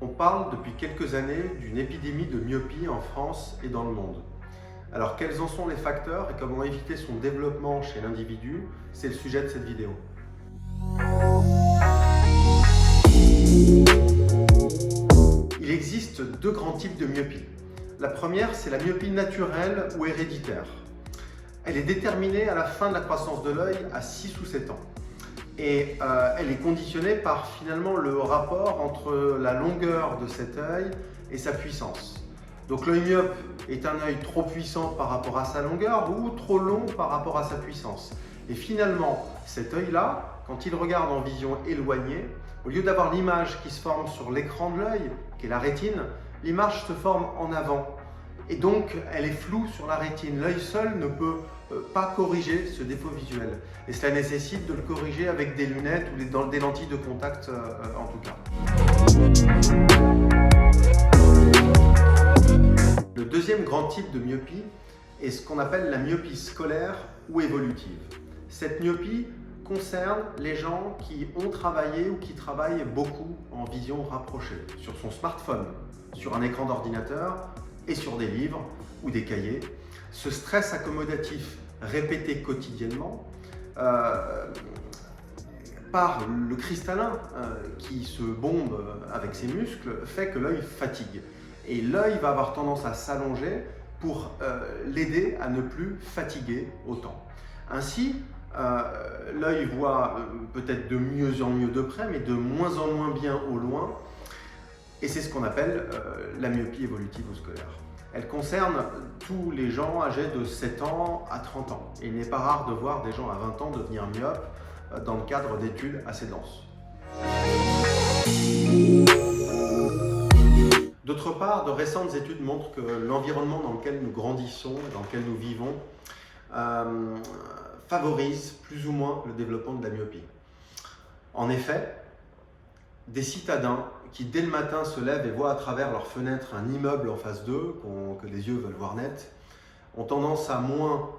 On parle depuis quelques années d'une épidémie de myopie en France et dans le monde. Alors quels en sont les facteurs et comment éviter son développement chez l'individu? C'est le sujet de cette vidéo. Il existe deux grands types de myopie. La première, c'est la myopie naturelle ou héréditaire. Elle est déterminée à la fin de la croissance de l'œil à 6 ou 7 ans. Et elle est conditionnée par finalement le rapport entre la longueur de cet œil et sa puissance. Donc l'œil myope est un œil trop puissant par rapport à sa longueur ou trop long par rapport à sa puissance. Et finalement, cet œil-là, quand il regarde en vision éloignée, au lieu d'avoir l'image qui se forme sur l'écran de l'œil, qui est la rétine, l'image se forme en avant. Et donc, elle est floue sur la rétine. L'œil seul ne peut pas corriger ce défaut visuel. Et cela nécessite de le corriger avec des lunettes ou des lentilles de contact en tout cas. Le deuxième grand type de myopie est ce qu'on appelle la myopie scolaire ou évolutive. Cette myopie concerne les gens qui ont travaillé ou qui travaillent beaucoup en vision rapprochée, sur son smartphone, sur un écran d'ordinateur et sur des livres ou des cahiers. Ce stress accommodatif répété quotidiennement par le cristallin qui se bombe avec ses muscles fait que l'œil fatigue. Et l'œil va avoir tendance à s'allonger pour l'aider à ne plus fatiguer autant. Ainsi, l'œil voit peut-être de mieux en mieux de près, mais de moins en moins bien au loin. Et c'est ce qu'on appelle la myopie évolutive ou scolaire. Elle concerne tous les gens âgés de 7 ans à 30 ans. Et il n'est pas rare de voir des gens à 20 ans devenir myopes dans le cadre d'études assez denses. D'autre part, de récentes études montrent que l'environnement dans lequel nous grandissons, dans lequel nous vivons, favorise plus ou moins le développement de la myopie. En effet, des citadins qui dès le matin se lèvent et voient à travers leur fenêtre un immeuble en face d'eux, que les yeux veulent voir net, ont tendance à moins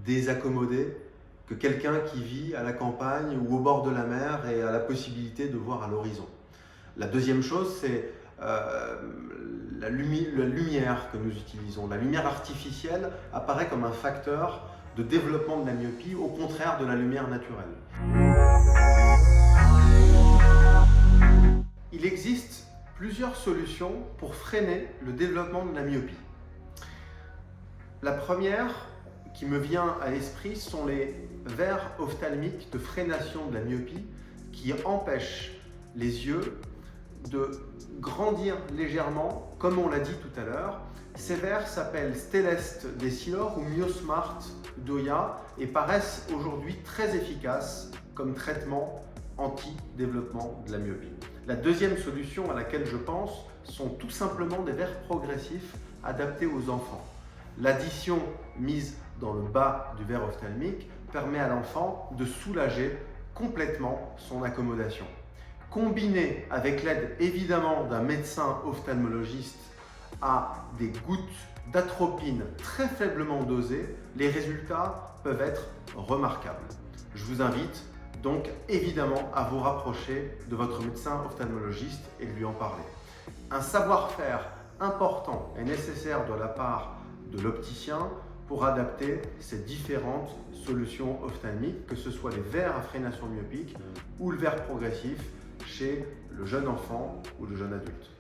désaccommoder que quelqu'un qui vit à la campagne ou au bord de la mer et a la possibilité de voir à l'horizon. La deuxième chose, c'est la lumière que nous utilisons. La lumière artificielle apparaît comme un facteur de développement de la myopie, au contraire de la lumière naturelle. Il existe plusieurs solutions pour freiner le développement de la myopie. La première qui me vient à l'esprit sont les verres ophtalmiques de freination de la myopie qui empêchent les yeux de grandir légèrement, comme on l'a dit tout à l'heure. Ces verres s'appellent Stellest d'Essilor ou Myosmart d'Oya et paraissent aujourd'hui très efficaces comme traitement anti-développement de la myopie. La deuxième solution à laquelle je pense sont tout simplement des verres progressifs adaptés aux enfants. L'addition mise dans le bas du verre ophtalmique permet à l'enfant de soulager complètement son accommodation. Combiné avec l'aide évidemment d'un médecin ophtalmologiste à des gouttes d'atropine très faiblement dosées, les résultats peuvent être remarquables. Je vous invite donc évidemment à vous rapprocher de votre médecin ophtalmologiste et de lui en parler. Un savoir-faire important est nécessaire de la part de l'opticien pour adapter ces différentes solutions ophtalmiques, que ce soit les verres à freination myopique ou le verre progressif chez le jeune enfant ou le jeune adulte.